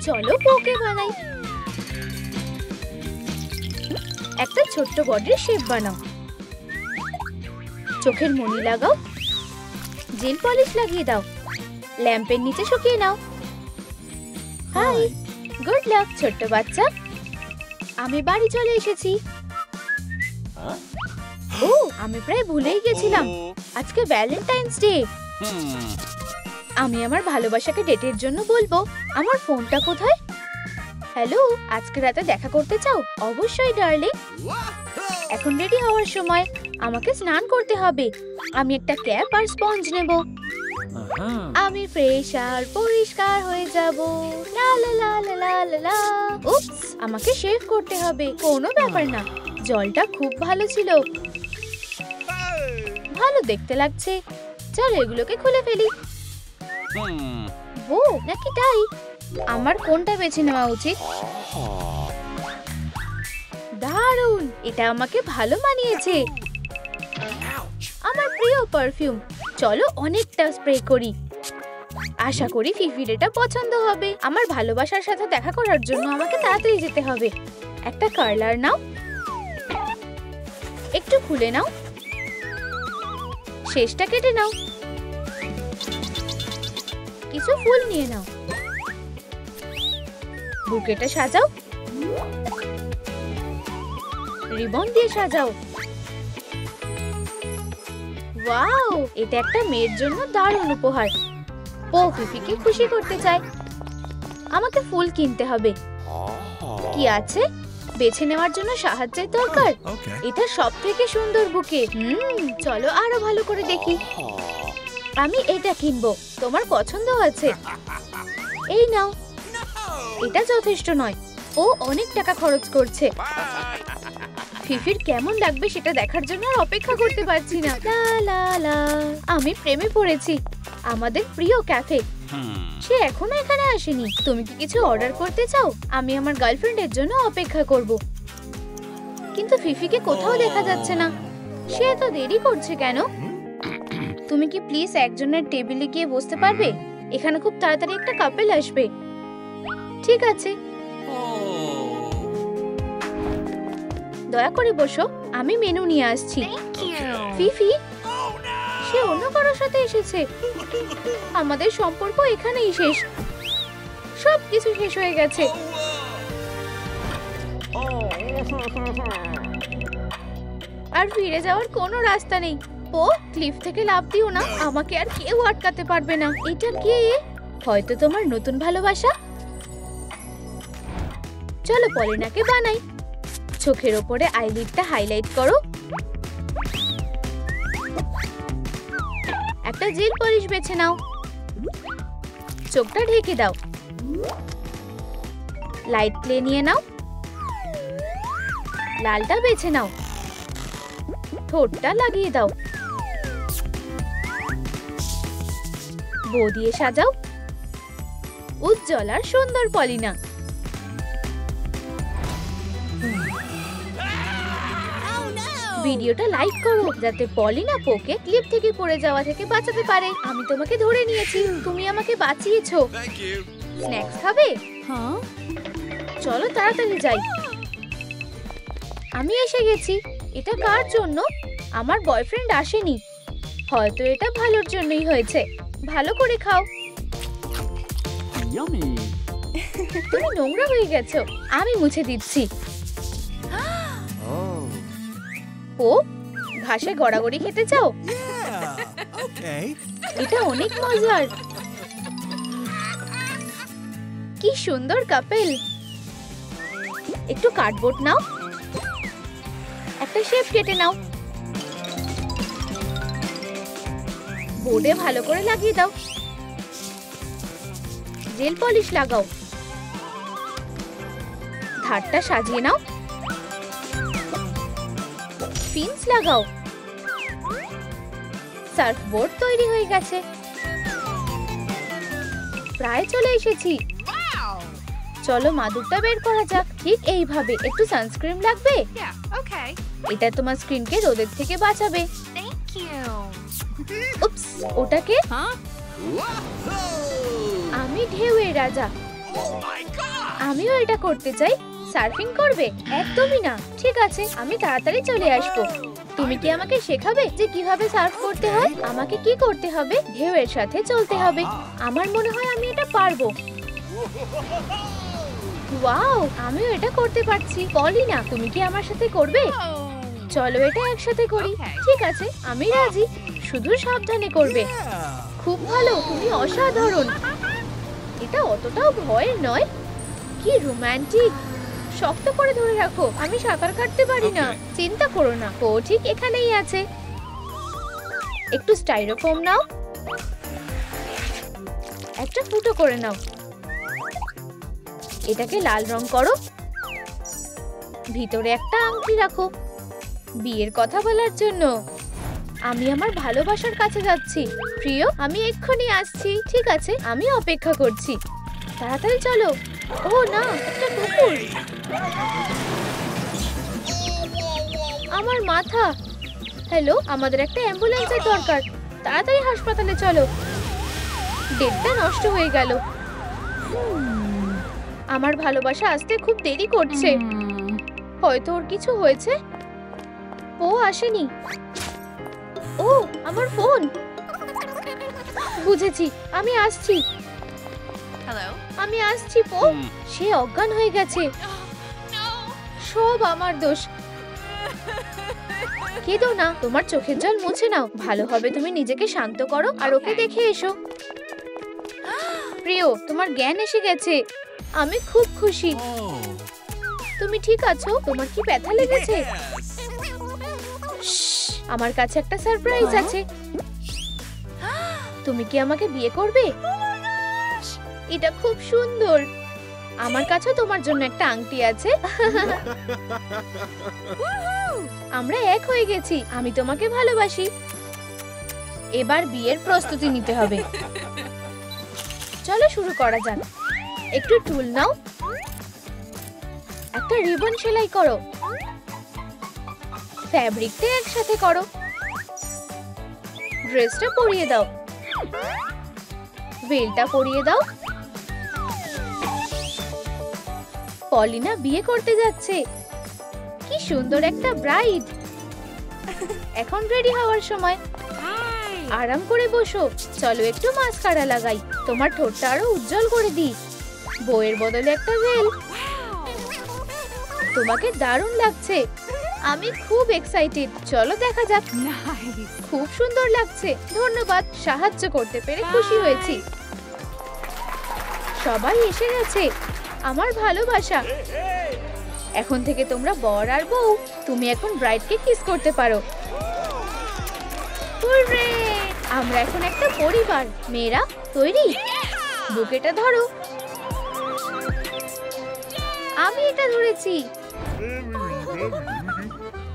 চলো পোকে বানাই। একটা ছোট্ট বডির শেপ বানাও। চোখের মণি লাগাও। জেল পলিশ লাগিয়ে দাও। ল্যাম্পের নিচে শুকিয়ে নাও। হাই, গুড লাক ছোট্ট বাচ্চা। আমি বাড়ি চলে এসেছি। ও, আমি প্রায় ভুলেই গেছিলাম, আজকে ভ্যালেন্টাইন্স ডে। আমি আমার ভালোবাসাকে ডেটের জন্য বলবো। আমার ফোনটা কোথায়? হ্যালো, আজকে রাতে দেখা করতে চাও? অবশ্যই ডার্লিং। এখন রেডি হওয়ার সময়। আমাকে স্নান করতে হবে। আমি একটা ক্যাপ আর স্পঞ্জ নেব। আমি ফ্রেশ আর পরিষ্কার হয়ে যাব। লা লা লা লা লা লা লা। উপস, আমাকে শেভ করতে হবে। কোনো ব্যাপার না, জলটা খুব ভালো ছিল। ভালো দেখতে লাগছে। চলো এগুলোকে খুলে ফেলি। ও নাকি তাই? আমার কোনটা বেছে নেওয়া উচিত? দারুণ, এটা আমাকে ভালো মানিয়েছে। আমার প্রিয় পারফিউম। চলো অনেকটা স্প্রে করি। আশা করি ফিফির এটা পছন্দ হবে। আমার ভালোবাসার সাথে দেখা করার জন্য আমাকে তাড়াতাড়ি যেতে হবে। একটা কার্লার নাও, একটু খুলে নাও, শেষটা কেটে নাও। কিছু ফুল নিয়ে নাও। বুকেটা সাজাও। রিবন দিয়ে সাজাও। ওয়াও, এটা একটা মেয়ের জন্য দারুণ উপহার। ও ফিফিকে খুশি করতে চায়। আমাকে ফুল কিনতে হবে। কি আছে? বেছে নেওয়ার জন্য সাহায্যের দরকার। এটা সবথেকে সুন্দর বুকে। চলো আরো ভালো করে দেখি। আমি এটা কিনবো। তোমার পছন্দ আছে? এই নাও। এটা যথেষ্ট নয়। ও অনেক টাকা খরচ করছে। ফিফির কেমন লাগবে সেটা দেখার জন্য আর অপেক্ষা করতে পারছি না। লা লা লা। আমি প্রেমে পড়েছি। আমাদের প্রিয় ক্যাফে। সে এখনো এখানে আসেনি। তুমি কি কিছু অর্ডার করতে চাও? আমি আমার গার্লফ্রেন্ডের জন্য অপেক্ষা করব। কিন্তু ফিফিকে কোথাও দেখা যাচ্ছে না। সে এত দেরি করছে কেন? তুমি কি প্লিজ একজনের টেবিলে গিয়ে বসতে পারবে? এখানে খুব তাড়াতাড়ি একটা কাপল আসবে। ঠিক আছে, দয়া করে বসো। আমি মেনু নিয়ে আসছি। ফিফি, সে অন্য কারোর সাথে এসেছে। আমাদের সম্পর্ক এখানেই শেষ। সবকিছু শেষ হয়ে গেছে। আর ফিরে যাওয়ার কোনো রাস্তা নেই। ও ক্লিফ থেকে লাফ দিও না। আমাকে আর কেউ আটকাতে পারবে না। এটা কে? হয়তো তোমার নতুন ভালোবাসা। চলো পলিনাকে বানাই। চোখের ওপরে আইলিডটা হাইলাইট করো। একটা জেল পলিশ বেছে নাও। চোখটা ঢেকে দাও। লাইট প্লে নিয়ে নাও। লালটা বেছে নাও। ঠোঁটটা লাগিয়ে দাও। বো দিয়ে সাজাও। উজ্জ্বল আর সুন্দর পলিনা। ভিডিওটা লাইক করো যাতে পলিনা পোকে ক্লিপ থেকে পড়ে যাওয়া থেকে বাঁচাতে পারে। আমি তোমাকে ধরে নিয়েছি, তুমি আমাকে বাঁচিয়েছো। স্ন্যাক্স খাবে? হ্যাঁ, চলো তাড়াতাড়ি যাই। আমি এসে গেছি। এটা কার জন্য? আমার বয়ফ্রেন্ড আসেনি। হয়তো এটা ভালোর জন্যই হয়েছে। ভালো করে খাও। তুমি নোংরা হয়ে গেছো। আমি মুছে দিচ্ছি। ও ঘাসে গড়াগড়ি খেতে চাও? এটা অনেক মজার। কি সুন্দর কাপল। একটু কার্ডবোর্ড নাও, একটা শেপ কেটে নাও। বোর্ডে ভালো করে লাগিয়ে দাও। জেল পলিশ লাগাও। ধারটা সাজিয়ে নাও। পিনস লাগাও। সার্ফবোর্ড তৈরি হয়ে গেছে। প্রায় চলে এসেছি। চলো মাদুরটা বের করা যাক। ঠিক এইভাবে। একটু সানস্ক্রিন লাগবে। এটা তোমার স্কিনকে রোদের থেকে বাঁচাবে। উপস, ওটাকে? আমি ঢেউয়ের রাজা। আমিও এটা করতে চাই। সার্ফিং করবে? একদমই না। ঠিক আছে, আমি তাড়াতাড়ি চলে আসবো। তুমি কি আমাকে শেখাবে যে কিভাবে সার্ফ করতে হয়? আমাকে কি করতে হবে? ঢেউয়ের সাথে চলতে হবে। আমার মনে হয় আমি এটা পারবো। ওয়াও, আমিও এটা করতে পারছি। পলিনা, তুমি কি আমার সাথে করবে? চলো এটা একসাথে করি। ঠিক আছে, আমি রাজি। শুধু সাবধানে করবে। খুব ভালো, তুমি অসাধারণ। এটা অতটাও ভয়ের নয়। কি রোমান্টিক। শক্ত করে ধরে রাখো, আমি সাঁতার কাটতে পারি না। চিন্তা করো না, ও ঠিক এখানেই আছে। একটু স্টাইরোফোম নাও, একটা ফুটো করে নাও। এটাকে লাল রং করো। ভিতরে একটা আংটি রাখো, বিয়ের কথা বলার জন্য। আমি আমার ভালোবাসার কাছে যাচ্ছি। প্রিয়, আমি এক্ষুনি আসছি। ঠিক আছে, আমি অপেক্ষা করছি। তাড়াতাড়ি চলো। ও না, একটা কুকুর। আমার মাথা। হ্যালো, আমাদের একটা অ্যাম্বুলেন্সের দরকার। তাড়াতাড়ি হাসপাতালে চলো। ডেটটা নষ্ট হয়ে গেল। আমার ভালোবাসা আসতে খুব দেরি করছে। হয়তো ওর কিছু হয়েছে। ও আসেনি। ও, আমার ফোন। বুঝেছি, আমি আসছি। আমি আসছি পো। সে অজ্ঞান হয়ে গেছে। সব আমার দোষ। কেঁদো না, তোমার চোখের জল মুছে নাও। ভালো হবে তুমি নিজেকে শান্ত করো আর ওকে দেখে এসো। প্রিয়, তোমার জ্ঞান এসে গেছে। আমি খুব খুশি। তুমি ঠিক আছো? তোমার কি ব্যথা লেগেছে? আমার কাছে একটা সারপ্রাইজ আছে। তুমি কি আমাকে বিয়ে করবে? এটা খুব সুন্দর। আমার কাছে তোমার জন্য একটা আংটি আছে। আমরা এক হয়ে গেছি। আমি তোমাকে ভালোবাসি। এবার বিয়ের প্রস্তুতি নিতে হবে। চলো শুরু করা যাক। একটু টুল নাও, একটা রিবন সেলাই করো। ফ্যাব্রিকটা একসাথে করো। ড্রেসটা পরিয়ে দাও। বেলটা পরিয়ে দাও। পলিনা বিয়ে করতে যাচ্ছে। কি সুন্দর একটা ব্রাইড। এখন রেডি হওয়ার সময়। আরাম করে বসো। চলো একটু মাস্কারা লাগাই। তোমার ঠোঁটটা আরো উজ্জ্বল করে দিই। বউয়ের বদলে একটা ভেল। তোমাকে দারুণ লাগছে। আমি খুব এক্সাইটেড। চলো দেখা যাক। খুব সুন্দর লাগছে। ধন্যবাদ, সাহায্য করতে পেরে খুশি হয়েছি। সবাই এসে গেছে। আমার ভালোবাসা। এখন থেকে তোমরা বর আর বউ। তুমি এখন ব্রাইডকে কিস করতে পারো। হুররে! আমরা এখন একটা পরিবার। মেয়েরা তৈরি? বুকেটা ধরো। আমি এটা ধরেছি।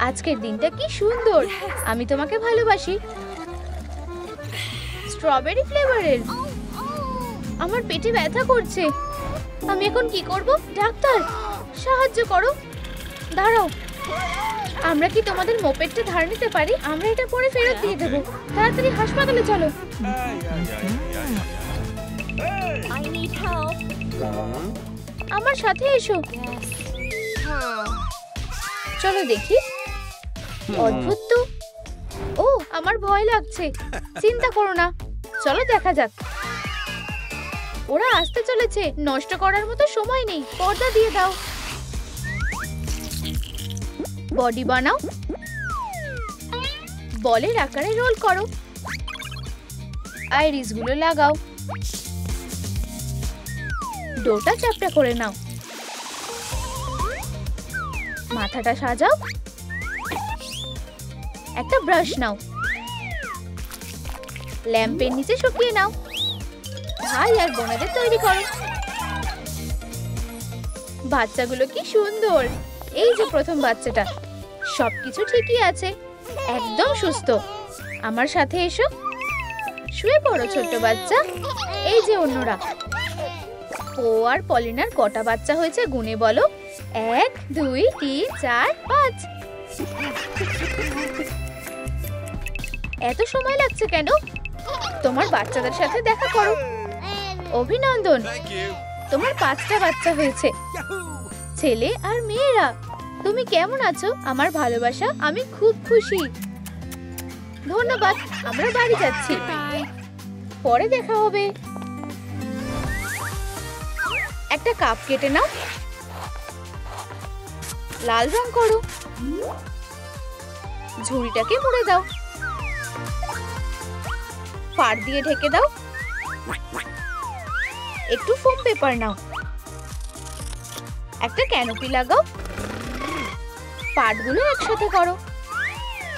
আজকের দিনটা কি সুন্দর। আমি তোমাকে ভালোবাসি। স্ট্রবেরি ফ্লেভারের। আমার পেটে ব্যথা করছে। আমি এখন কি করব? ডাক্তার, সাহায্য করো। দাঁড়াও, আমরা কি তোমাদের মোপেডটা ধার নিতে পারি? আমরা এটা পরে ফেরত দিয়ে দেব। তাড়াতাড়ি হাসপাতালে চলো। আমার সাথে এসো। চলো দেখি। অদ্ভুত তো। ও, আমার ভয় লাগছে। চিন্তা করো না, চলো দেখা যাক। ওরা আসতে চলেছে। নষ্ট করার মতো সময় নেই। পর্দা দিয়ে দাও। বডি বানাও। বলের আকারে রোল করো। আইরিস গুলো লাগাও। ডোটা চ্যাপটা করে নাও। মাথাটা সাজাও। একটা ব্রাশ নাও। ল্যাম্পের নিচে শুকিয়ে নাও। ভাই আর বোনেদের তৈরি করো। বাচ্চাগুলো কি সুন্দর। এই যে প্রথম বাচ্চাটা। সবকিছু ঠিকই আছে, একদম সুস্থ। আমার সাথে এসো। শুয়ে পড়ো ছোট্ট বাচ্চা। এই যে অন্যরা। ও আর পলিনার কটা বাচ্চা হয়েছে গুনে বলো। 1 2 3 4 5। এত সময় লাগছে কেন? তোমার বাচ্চাদের সাথে দেখা করো। অভিনন্দন। তোমার 5টা বাচ্চা হয়েছে, ছেলে আর মেয়েরা। তুমি কেমন আছো আমার ভালোবাসা? আমি খুব খুশি। ধন্যবাদ, আমরা বাড়ি যাচ্ছি, পরে দেখা হবে। একটা কাপ কেটে নাও, লাল রং করো, ঝুড়িটাকে মুড়ে দাও, পাড় দিয়ে ঢেকে দাও। একটু ফোম পেপার নাও, একটা ক্যানোপি লাগাও, পার্টগুলো একসাথে করো,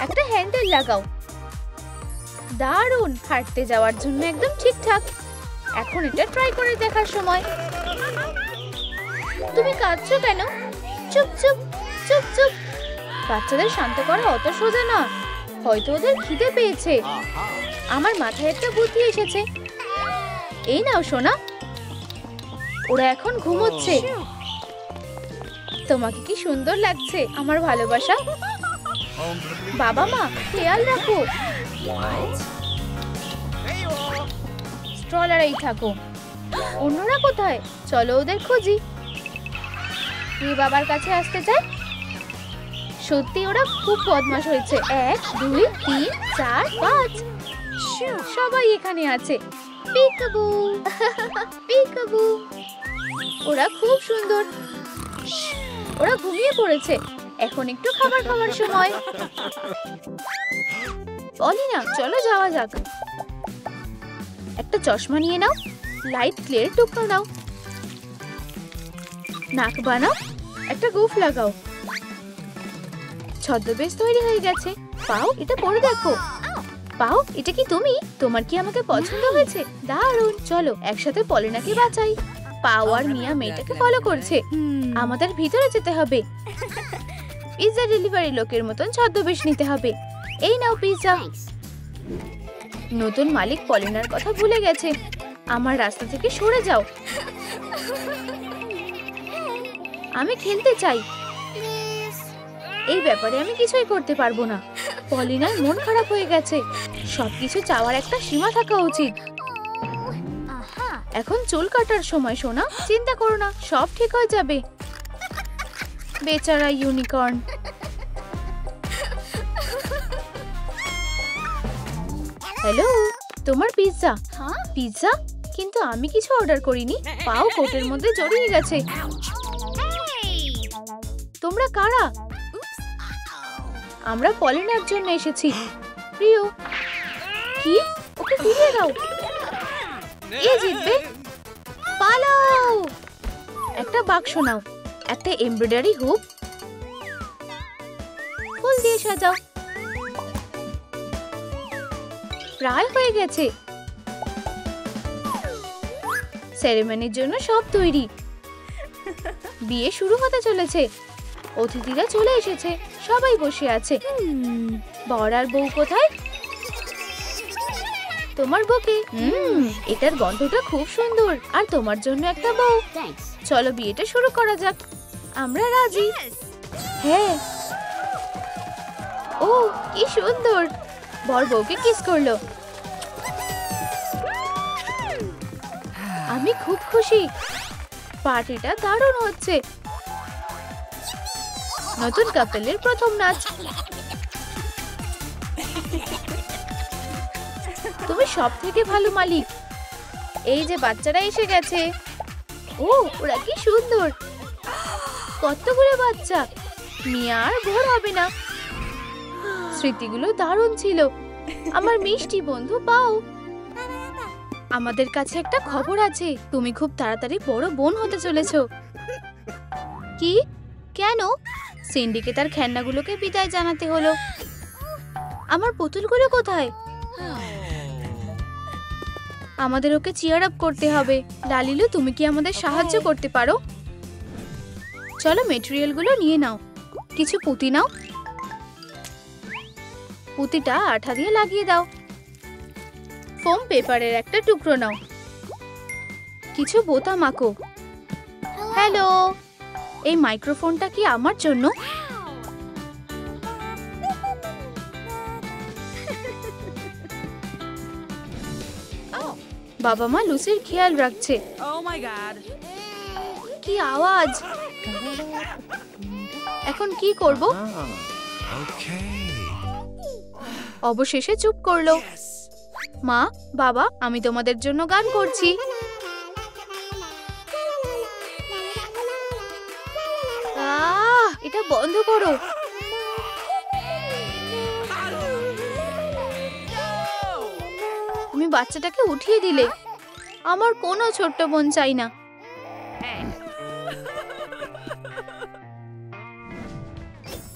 একটা হ্যান্ডেল লাগাও। দারুণ, হাঁটতে যাওয়ার জন্য একদম ঠিকঠাক। এখন এটা ট্রাই করে দেখার সময়। তুমি কাঁদছো কেন? চুপ চুপ চুপ চুপ। বাচ্চাদের শান্ত করা অত সোজা না, হয়তো ওদের খিদে পেয়েছে। আমার মাথায় একটা বুদ্ধি এসেছে। এই নাও সোনা, ওরা এখন ঘুমোচ্ছে। তোমাকে কি সুন্দর লাগছে আমার ভালোবাসা? বাবা মা খেয়াল রাখো। স্ট্রলারেই থাকো। অন্যরা কোথায়? চলো ওদের খুঁজি। তুই বাবার কাছে আসতে চাই? সত্যি ওরা খুব বদমাশ হয়েছে। 1 2 3 4 5 সবাই এখানে আছে। Peekaboo peekaboo. ওরা খুব সুন্দর। ওরা ঘুমিয়ে পড়েছে। এখন একটু খাবার খাওয়ার সময়। পলিনা, চলো যাওয়া যাক। একটা চশমা নিয়ে নাও, লাইট ক্লিয়ার টুকরো নাও, নাক বানাও, একটা গোফ লাগাও। ছদ্মবেশ তৈরি হয়ে গেছে। পাও, এটা পরে দেখো। পাও, এটা কি তুমি? তোমার কি আমাকে পছন্দ হয়েছে? দারুণ, চলো একসাথে পলিনাকে বাঁচাই। পাও আর মিয়া মেয়েটাকে ফলো করছে। আমাদের ভিতরে যেতে হবে। পিৎজা ডেলিভারি লোকের মতন ছদ্মবেশ নিতে হবে। এই নাও পিৎজা। নতুন মালিক পলিনার কথা ভুলে গেছে। আমার রাস্তা থেকে সরে যাও। আমি খেলতে চাই। এই ব্যাপারে আমি কিছুই করতে পারবো না। পলিনার মন খারাপ হয়ে গেছে। সবকিছু চাওয়ার একটা সীমা থাকা উচিত। এখন চুল কাটার সময় সোনা, চিন্তা করো না, সব ঠিক হয়ে যাবে। বেচারা ইউনিকর্ন। হ্যালো, তোমার পিৎজা। পিৎজা? কিন্তু আমি কিছু অর্ডার করিনি। পাও কোটের মধ্যে জড়িয়ে গেছে। তোমরা কারা? আমরা পলিনার জন্য এসেছি। প্রিয়। কি? ওকে ফিরিয়ে দাও। এ জিতবে। পালাও। একটা বাক্স নাও, একটা এমব্রয়ডারি হুক, ফুল দিয়ে সাজাও। প্রায় হয়ে গেছে। সেরেমনির জন্য সব তৈরি। বিয়ে শুরু হতে চলেছে। অতিথিরা চলে এসেছে, সবাই বসে আছে। বর আর বউ কোথায়? তোমার বউকে। এটার গন্ধটা খুব সুন্দর। আর তোমার জন্য একটা বউ। চলো বিয়েটা শুরু করা যাক। আমরা রাজি। হ্যাঁ। ও কি সুন্দর। বর বউকে কিস করলো। আমি খুব খুশি। পার্টিটা দারুণ হচ্ছে। নতুন কাপলের প্রথম নাচ। তুমি সব থেকে ভালো মালিক। এই যে বাচ্চারা এসে গেছে। ও ওরা কি সুন্দর। কতগুলো বাচ্চা। মিয়া আর ভোর হবে না। স্মৃতিগুলো দারুণ ছিল। আমার মিষ্টি বন্ধু পাও। আমাদের কাছে একটা খবর আছে। তুমি খুব তাড়াতাড়ি বড় বোন হতে চলেছো। কি? কেন? সিন্ডিকে তার খেলনাগুলোকে বিদায় জানাতে হলো। আমার পুতুলগুলো কোথায়? আমাদের ওকে চিয়ার আপ করতে হবে। লালিলু, তুমি কি আমাদের সাহায্য করতে পারো? চলো মেটেরিয়ালগুলো নিয়ে নাও। কিছু পুঁতি নাও। পুঁতিটা আঠা দিয়ে লাগিয়ে দাও। ফোম পেপারের একটা টুকরো নাও। কিছু বোতাম আঁকো। হ্যালো, এই মাইক্রোফোনটা কি আমার জন্য? বাবা মা লুসির খেয়াল রাখছে। কি আওয়াজ! এখন কি করব? অবশেষে চুপ করলো। মা, বাবা, আমি তোমাদের জন্য গান করছি। এটা বন্ধ করো। তুমি বাচ্চাটাকে উঠিয়ে দিলে। আমার কোনো ছোট্ট বোন চাই না।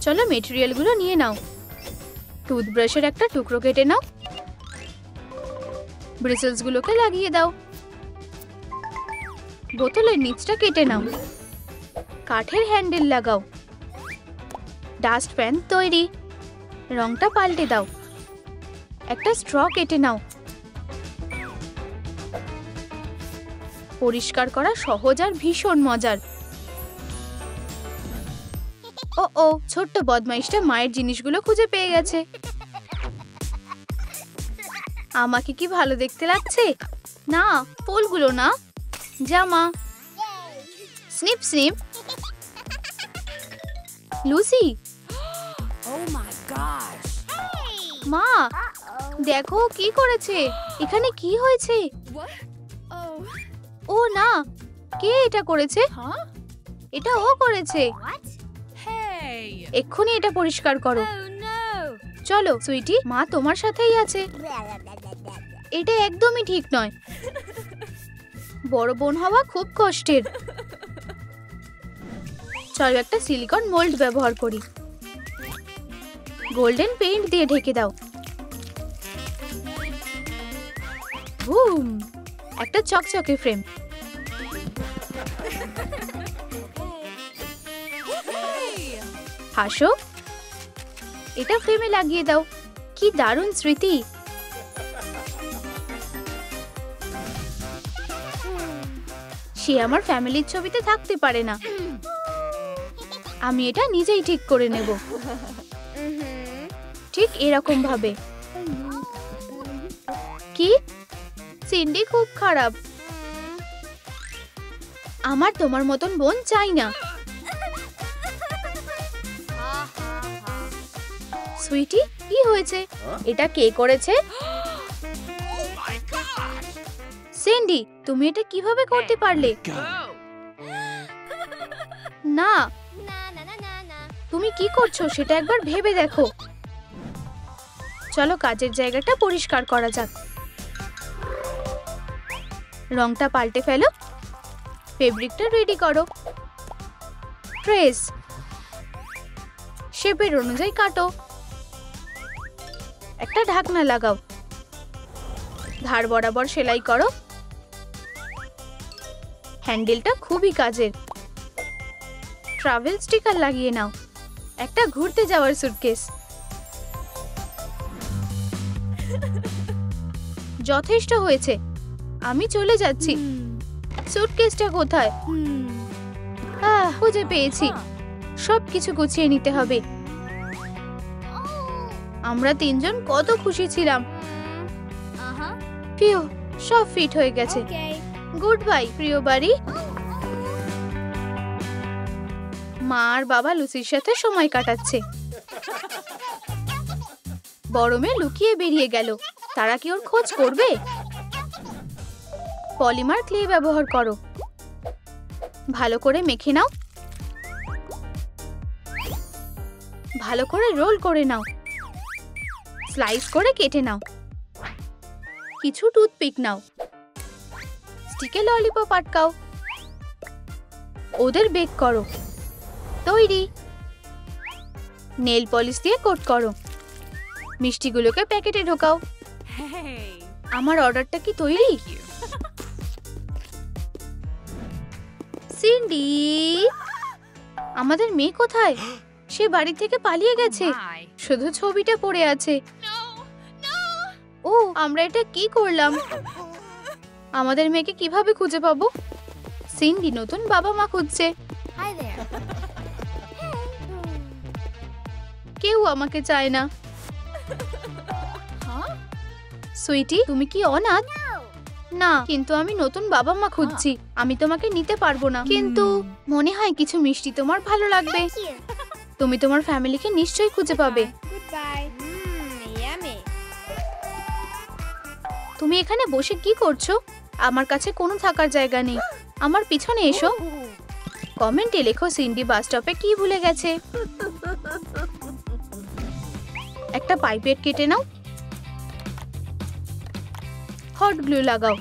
চলো মেটেরিয়ালগুলো নিয়ে নাও। টুথব্রাশের একটা টুকরো কেটে নাও। ব্রিসেলসগুলোকে লাগিয়ে দাও। বোতলের নিচটা কেটে নাও। কাঠের হ্যান্ডেল লাগাও। ডাস্ট প্যান তৈরি। রংটা পাল্টে দাও। একটা স্ট্র কেটে নাও। পরিষ্কার করা সহজ আর ভীষণ মজার। ও ছোট্ট বদমাইশটা মায়ের জিনিসগুলো খুঁজে পেয়ে গেছে। আমাকে কি ভালো দেখতে লাগছে? না, ফুলগুলো না, জামা। Snip snip. লুসি, মা দেখো কি করেছে। এখানে কি হয়েছে? ও না, কে এটা করেছে? এটা ও করেছে। এক্ষুনি এটা পরিষ্কার করো। চলো সুইটি, মা তোমার সাথেই আছে। এটা একদমই ঠিক নয়। বড় বোন হওয়া খুব কষ্টের। চলো একটা সিলিকন মোল্ড ব্যবহার করি। গোল্ডেন পেইন্ট দিয়ে ঢেকে দাও। বুম! একটা চকচকে ফ্রেম। হাসো। এটা ফ্রেমে লাগিয়ে দাও। কি দারুণ স্মৃতি। সে আমার ফ্যামিলির ছবিতে থাকতে পারে না। আমি এটা নিজেই ঠিক করে নেব। ঠিক এরকম ভাবে। কি? সিন্ডি খুব খারাপ। আমার তোমার মতন বোন চাই না। সুইটি, কি হয়েছে? এটা কে করেছে? সিন্ডি, তুমি এটা কিভাবে করতে পারলে? না, তুমি কি করছো সেটা একবার ভেবে দেখো। চলো কাজের জায়গাটা পরিষ্কার করা যাক। রংটা পাল্টে ফেলো। ফেব্রিকটা রেডি করো। ট্রেস শেপের অনুযায়ী কাটো। একটা ঢাকনা লাগাও। ধার বরাবর সেলাই করো। হ্যান্ডেলটা খুবই কাজের। ট্রাভেল স্টিকার লাগিয়ে নাও। একটা ঘুরতে যাওয়ার সুটকেস। যথেষ্ট হয়েছে, আমি চলে যাচ্ছি। সুটকেসটা কোথায়? খুঁজে পেয়েছি। সবকিছু গুছিয়ে নিতে হবে। আমরা তিনজন কত খুশি ছিলাম। পিউ, সব ফিট হয়ে গেছে। গুড বাই প্রিয় বাড়ি। মা আর বাবা লুসির সাথে সময় কাটাচ্ছে। বড় মেয়ে লুকিয়ে বেরিয়ে গেল। তারা কি ওর খোঁজ করবে? পলিমার ক্লে ব্যবহার করো। ভালো করে মেখে নাও। ভালো করে রোল করে নাও। স্লাইস করে কেটে নাও। কিছু টুথপিক নাও। স্টিকে ললিপপ আটকাও। ওদের বেক করো। তৈরি। নেল পলিশ দিয়ে কোট করো। মিষ্টিগুলোকে প্যাকেটে ঢোকাও। আমার অর্ডারটা কি তৈরি? সিন্ডি, আমাদের মেয়ে কোথায়? সে বাড়ি থেকে পালিয়ে গেছে। শুধু ছবিটা পড়ে আছে। ও, আমরা এটা কি করলাম? আমাদের মেয়েকে কিভাবে খুঁজে পাবো? সিন্ডি নতুন বাবা মা খুঁজছে। কেউ আমাকে চায় না। সুইটি, তুমি কি অনাথ? না, কিন্তু আমি নতুন বাবা মা খুঁজছি। আমি তোমাকে নিতে পারবো না, কিন্তু মনে হয় কিছু মিষ্টি তোমার ভালো লাগবে। তুমি তোমার ফ্যামিলিকে নিশ্চয়ই খুঁজে পাবে। তুমি এখানে বসে কি করছো? আমার কাছে কোনো থাকার জায়গা নেই। আমার পিছনে এসো। কমেন্টে লেখো সিন্ডি বাস স্টপে কি ভুলে গেছে। একটা পাইপেট কেটে নাও, হট গ্লু লাগাও,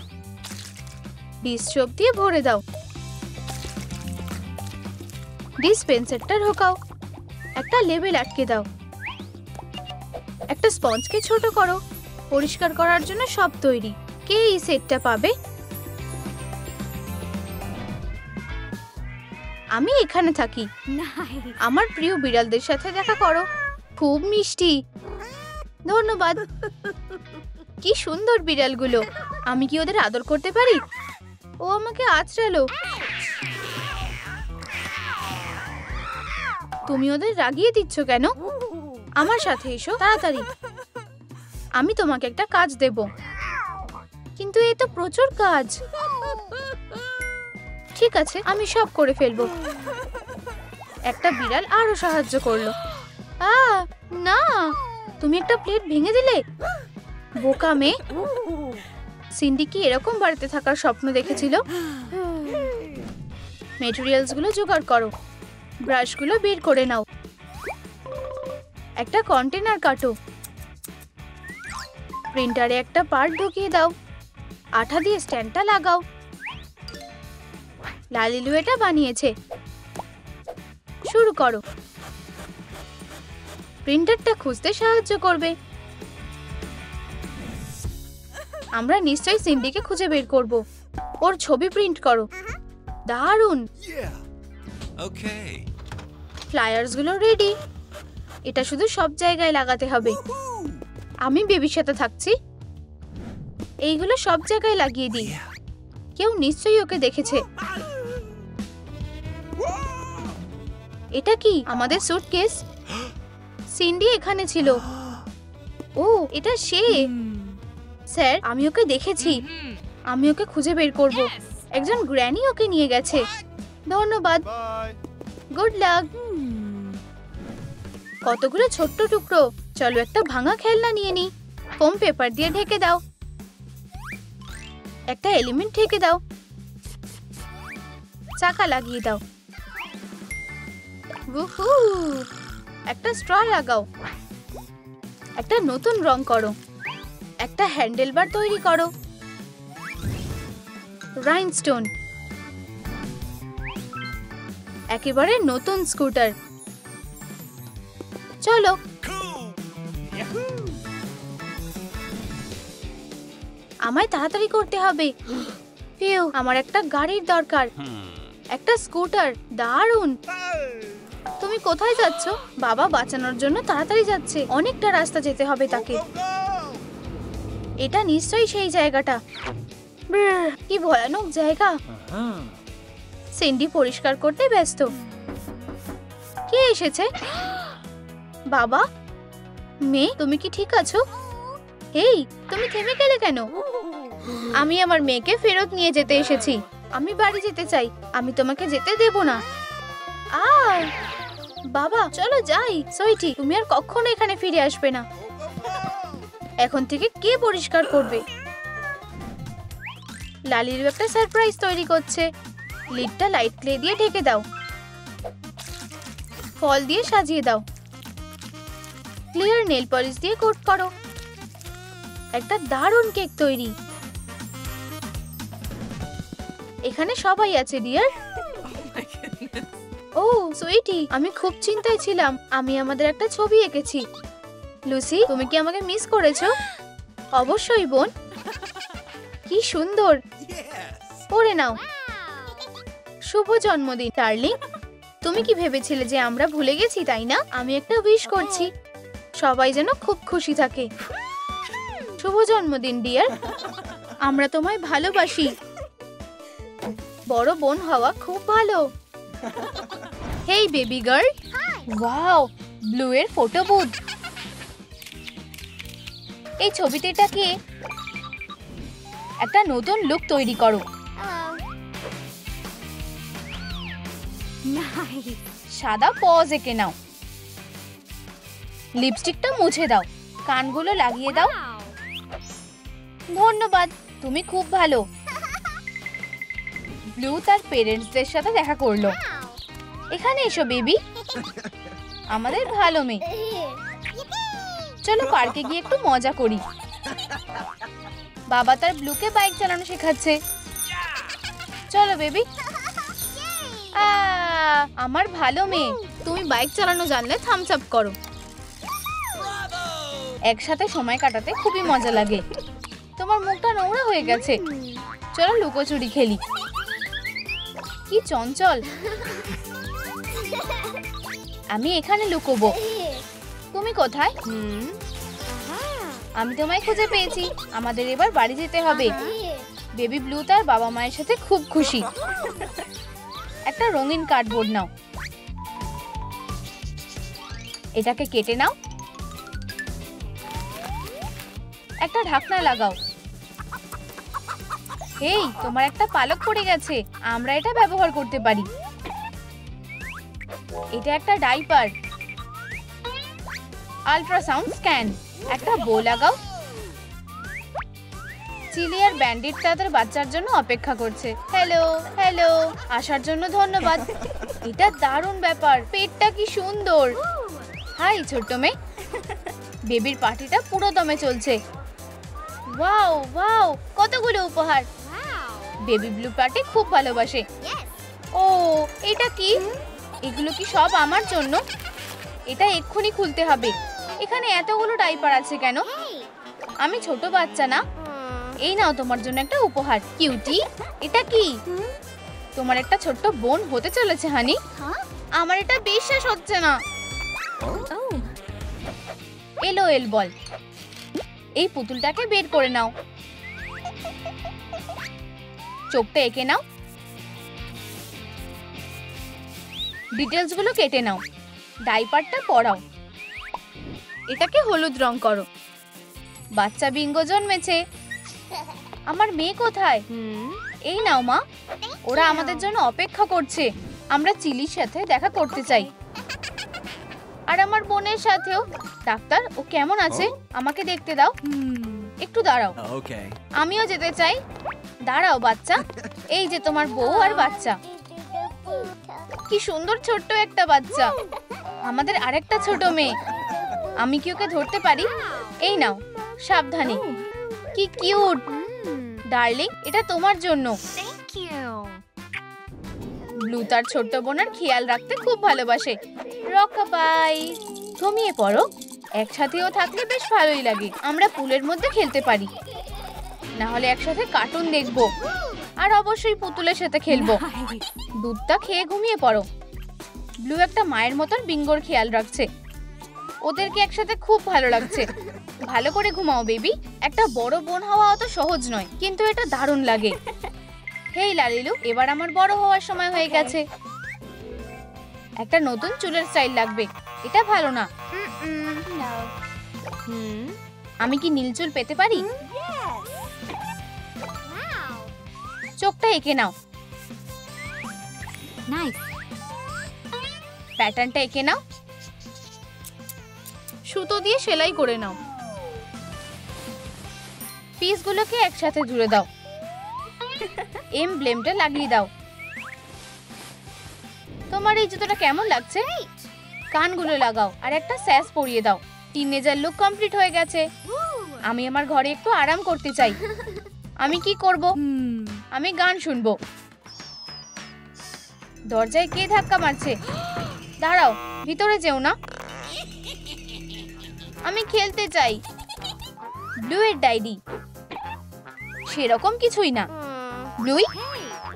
ডিশ সোপ দিয়ে ভরে দাও, ডিসপেন্সারটা ঢোকাও, একটা লেবেল আটকে দাও, একটা স্পঞ্জকে ছোট করো। পরিষ্কার করার জন্য সব তৈরি। কে এই সেটটা পাবে? আমি এখানে থাকি। আমার প্রিয় বিড়ালদের সাথে দেখা করো। খুব মিষ্টি। ধন্যবাদ। কি সুন্দর বিড়ালগুলো। আমি কি ওদের আদর করতে পারি? ও আমাকে আঁচড়ালো। তুমি ওদের রাগিয়ে দিচ্ছ কেন? আমার সাথে এসো তাড়াতাড়ি। আমি তোমাকে একটা কাজ দেব। কিন্তু এ তো প্রচুর কাজ। ঠিক আছে, আমি সব করে ফেলবো। একটা বিড়াল আরো সাহায্য করলো। না, তুমি একটা প্লেট ভেঙে দিলে। বোকা মেয়ে। সিন্ডি কি এরকম বাড়িতে থাকার স্বপ্ন দেখেছিল? মেটেরিয়ালস গুলো জোগাড় করো। ব্রাশগুলো বের করে নাও। একটা কন্টেনার কাটো। প্রিন্টারে একটা পার্ট ঢুকিয়ে দাও। আঠা দিয়ে স্ট্যান্ডটা লাগাও। লালিলু এটা বানিয়েছে। শুরু করো। প্রিন্টারটা খুঁজতে সাহায্য করবে। আমরা নিশ্চয়ই সিন্ডিকে খুঁজে বের করব। ওর ছবি প্রিন্ট করো। দারুণ। ফ্লায়ার্স গুলো রেডি। এটা শুধু সব জায়গায় লাগাতে হবে। আমি বেবির সাথে থাকছি। এইগুলো সব জায়গায় লাগিয়ে দিই। কেউ নিশ্চয়ই ওকে দেখেছে। এটা কি? আমাদের সুটকেস। সিন্ডি এখানে ছিল। ও, এটা সে। স্যার, আমি ওকে দেখেছি। আমি ওকে খুঁজে বের করব। একজন গ্র্যানি ওকে নিয়ে গেছে। ধন্যবাদ। Good luck. কতগুলো ছোট্ট টুকরো। চলো একটা ভাঙা খেলনা নিয়ে নি। ফোম পেপার দিয়ে ঢেকে দাও। একটা এলিমেন্ট ঢেকে দাও। চাকা লাগিয়ে দাও। উহু, একটা স্ট্র লাগাও। একটা নতুন রং করো। একটা হ্যান্ডেল বার তৈরি করো। রাইনস্টোন। একেবারে নতুন স্কুটার। চলো। আমায় তাড়াতাড়ি করতে হবে। ফিউ, আমার একটা গাড়ির দরকার। একটা স্কুটার। দারুণ। তুমি কোথায় যাচ্ছ? বাবা বাঁচানোর জন্য তাড়াতাড়ি যাচ্ছে। অনেকটা রাস্তা যেতে হবে তাকে। এটা নিশ্চয়ই সেই জায়গাটা। কি ভয়ানক জায়গা। সিন্ডি পরিষ্কার করতে ব্যস্ত। কে এসেছে? বাবা? মেয়ে, তুমি কি ঠিক আছো? এই, তুমি থেমে গেলে কেন? আমি আমার মেয়েকে ফেরত নিয়ে যেতে এসেছি। আমি বাড়ি যেতে চাই। আমি তোমাকে যেতে দেব না। বাবা, চলো যাই। সুইটি, তুমি আর কখনো এখানে ফিরে আসবে না। এখন থেকে কে পরিষ্কার করবে? লালির একটা সারপ্রাইজ তৈরি করছে। লিডটা লাইট ক্লে দিয়ে ঢেকে দাও। ফল দিয়ে সাজিয়ে দাও। ক্লিয়ার নেল পলিশ দিয়ে কোট করো। একটা দারুণ কেক তৈরি। এখানে সবাই আছে ডিয়ার। ও সুইটি, আমি খুব চিন্তায় ছিলাম। আমি আমাদের একটা ছবি এঁকেছি। লুসি, তুমি কি আমাকে মিস করেছো? অবশ্যই বোন। কি সুন্দর। পড়ে নাও। শুভ জন্মদিন ডার্লিং। তুমি কি ভেবেছিলে যে আমরা ভুলে গেছি, তাই না? আমি একটা উইশ করছি। সবাই যেন খুব খুশি থাকে। শুভ জন্মদিন ডিয়ার। আমরা তোমায় ভালোবাসি। বড় বোন হওয়া খুব ভালো। হেই বেবি গার্ল। ওয়াও, ব্লু এর ফটো বুথ। এই ছবিতে এটা কে? একটা নতুন লুক তৈরি করো। সাদা পজ এঁকে নাও। লিপস্টিকটা মুছে দাও। কানগুলো লাগিয়ে দাও। ধন্যবাদ, তুমি খুব ভালো। ব্লু তার পেরেন্টসদের সাথে দেখা করলো। এখানে এসো বেবি, আমাদের ভালো মেয়ে। চলো পার্কে গিয়ে একটু মজা করি। বাবা তার ব্লুকে বাইক চালানো শেখাচ্ছে। চলো বেবি। আমার ভালো মেয়ে। তুমি বাইক চালানো জানলে থামস আপ করো। একসাথে সময় কাটাতে খুবই মজা লাগে। তোমার মুখটা নোংরা হয়ে গেছে। চলো লুকোচুরি খেলি। কি চঞ্চল। আমি এখানে লুকোবো। তুমি কোথায়? আমি তোমায় খুঁজে পেয়েছি। আমাদের এবার বাড়ি যেতে হবে। বেবি ব্লু তার বাবা মায়ের সাথে খুব খুশি। একটা রঙিন কার্ডবোর্ড নাও। এটাকে কেটে নাও। একটা ঢাকনা লাগাও। এই, তোমার একটা পালক পড়ে গেছে। আমরা এটা ব্যবহার করতে পারি। এটা একটা ডাইপার। Ultrasound scan. একটা বো লাগাও। চিলি আর ব্যান্ডিট তাদের বাচ্চার জন্য অপেক্ষা করছে। হ্যালো হ্যালো, আসার জন্য ধন্যবাদ। এটা দারুণ ব্যাপার। পেটটা কি সুন্দর। হাই ছোট্ট মেয়ে। বেবির পার্টিটা পুরো দমে চলছে। ওয়াও ওয়াও, কতগুলো উপহার। বেবি ব্লু পার্টি খুব ভালোবাসে। ও, এটা কি? এগুলো কি সব আমার জন্য? এটা এক্ষুনি খুলতে হবে। এখানে এতগুলো ডাইপার আছে কেন? আমি ছোট বাচ্চা না? এই নাও তোমার জন্য একটা উপহার। কিউটি, এটা কি? তোমার একটা ছোট্ট বোন হতে চলেছে হানি। আমার এটা বিশ্বাস হচ্ছে না। এলো এল বল। এই পুতুলটাকে বের করে নাও। চোখটা এঁকে নাও। ডিটেলস গুলো কেটে নাও। ডাইপারটা পরাও। এটাকে হলুদ রং করো। বাচ্চা বিঙ্গো জন্মেছে। আমার মেয়ে কোথায়? এই নাও মা, ওরা আমাদের জন্য অপেক্ষা করছে। আমরা চিলির সাথে দেখা করতে চাই, আর আমার বোনের সাথেও। ডাক্তার, ও কেমন আছে? আমাকে দেখতে দাও। একটু দাঁড়াও। আমিও যেতে চাই। দাঁড়াও বাচ্চা। এই যে তোমার বউ আর বাচ্চা। কি সুন্দর ছোট্ট একটা বাচ্চা। আমাদের আরেকটা ছোট মেয়ে। আমি কি ওকে ধরতে পারি? এই নাও, সাবধানে। কি কিউট। ডার্লিং, এটা তোমার জন্য। ব্লু তার ছোট্ট বোনের খেয়াল রাখতে খুব ভালোবাসে। রকাবাই। ঘুমিয়ে পড়ো। একসাথেও থাকলে বেশ ভালোই লাগে। আমরা পুলের মধ্যে খেলতে পারি, না হলে একসাথে কার্টুন দেখবো, আর অবশ্যই পুতুলের সাথে খেলবো। দুধটা খেয়ে ঘুমিয়ে পড়ো। ব্লু একটা মায়ের মতন বিঙ্গোর খেয়াল রাখছে। ওদেরকে একসাথে খুব ভালো লাগছে। ভালো করে ঘুমাও বেবি। একটা বড় বোন হওয়া অত সহজ নয়, কিন্তু এটা দারুণ লাগে। হেই লালিলু, এবার আমার বড় হওয়ার সময় হয়ে গেছে। একটা নতুন চুলের স্টাইল লাগবে। এটা ভালো না। আমি কি নীল চুল পেতে পারি? চোখটা এঁকে নাও। প্যাটার্নটা এঁকে নাও। সুতো দিয়ে সেলাই করে নাও। পিসগুলোকে একসাথে জুড়ে দাও। এমব্লেমটা লাগিয়ে দাও। তোমার এই জুতোটা কেমন লাগছে? কানগুলো লাগাও আর একটা স্যাস পরিয়ে দাও। টিনেজার লুক কমপ্লিট হয়ে গেছে। আমি আমার ঘরে একটু আরাম করতে চাই। আমি কি করব? আমি গান শুনবো। দরজায় কে ধাক্কা মারছে? দাঁড়াও, ভিতরে যেও না। আমি খেলতে চাই। ব্লু এর ডায়েরি। সেরকম কিছুই না। ব্লুই,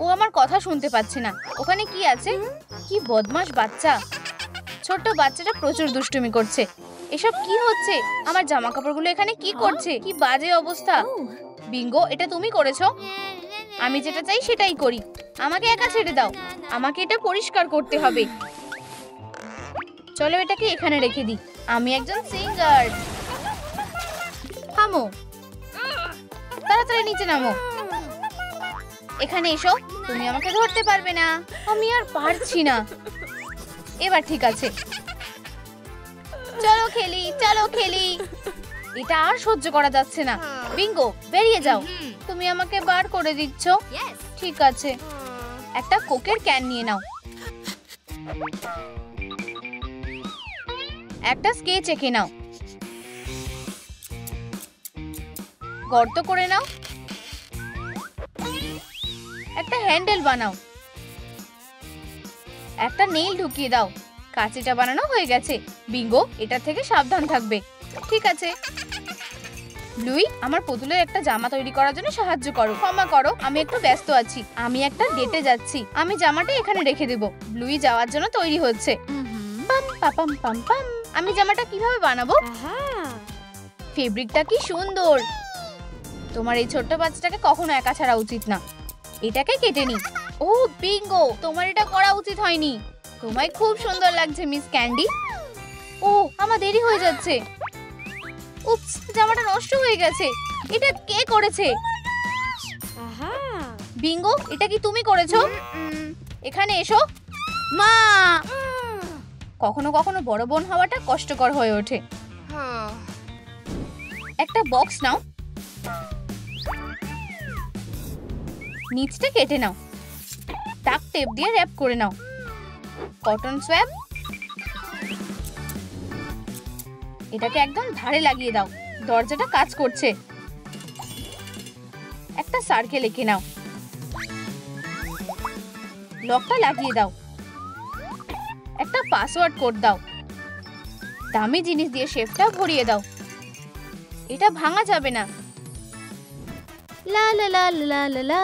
ও আমার কথা শুনতে পাচ্ছে না। ওখানে কি আছে? কি বদমাশ বাচ্চা। ছোট্ট বাচ্চাটা প্রচুর দুষ্টুমি করছে। এসব কি হচ্ছে? আমার জামা কাপড়গুলো এখানে কি করছে? কি বাজে অবস্থা। বিঙ্গো, এটা তুমি করেছো? আমি যেটা চাই সেটাই করি। আমাকে একা ছেড়ে দাও। আমাকে এটা পরিষ্কার করতে হবে। চলো এটাকে এখানে রেখে দিই। আমি একজন সিঙ্গার। থামো, তাড়াতাড়ি নিচে নামো। এখানে এসো। তুমি আমাকে ধরতে পারবে না। আমি আর পারছি না। এবার ঠিক আছে, চলো খেলি, চলো খেলি। এটা আর সহ্য করা যাচ্ছে না। বিঙ্গো, বেরিয়ে যাও। তুমি আমাকে বার করে দিচ্ছ। ঠিক আছে, একটা কোকের ক্যান নিয়ে নাও। একটা স্কেচ এঁকে নাও। গর্ত করে নাও। একটা হ্যান্ডেল বানাও। একটা নেইল ঢুকিয়ে দাও। কাঁচিটা বানানো হয়ে গেছে। বিঙ্গো, এটা থেকে সাবধান থাকবে। ঠিক আছে। ব্লুই, আমার পুতুলের একটা জামা তৈরি করার জন্য সাহায্য করো। ক্ষমা করো, আমি একটু ব্যস্ত আছি। আমি একটা ডেটে যাচ্ছি। আমি জামাটা এখানে রেখে দেব। ব্লুই যাওয়ার জন্য তৈরি হচ্ছে। পাম পাপাম পাম পাম। আমি জামাটা কিভাবে বানাবো? ফেব্রিকটা কি সুন্দর। তোমার এই ছোট্ট বাচ্চাটাকে কখনো একা ছাড়া উচিত না। এটাকে কেটে নি। ও বিঙ্গো, তোমার এটা করা উচিত হয়নি। তোমায় খুব সুন্দর লাগছে মিস ক্যান্ডি। ও, আমার দেরি হয়ে যাচ্ছে। উপস, জামাটা নষ্ট হয়ে গেছে। এটা কে করেছে? বিঙ্গো, এটা কি তুমি করেছো? এখানে এসো। মা! কখনো কখনো বড় বোন হওয়াটা কষ্টকর হয়ে ওঠে। একটা বক্স নাও। নিচটা কেটে নাও। ডাক টেপ দিয়ে র‍্যাপ করে নাও। কটন সোয়াব। এটাকে একদম ধারে লাগিয়ে দাও। দরজাটা কাজ করছে। একটা সার্কেল এঁকে নাও। লকটা লাগিয়ে দাও। একটা পাসওয়ার্ড কোড দাও। দামি জিনিস দিয়ে শেফটা ভরিয়ে দাও। এটা ভাঙা যাবে না। লা লা লা লা লা লা।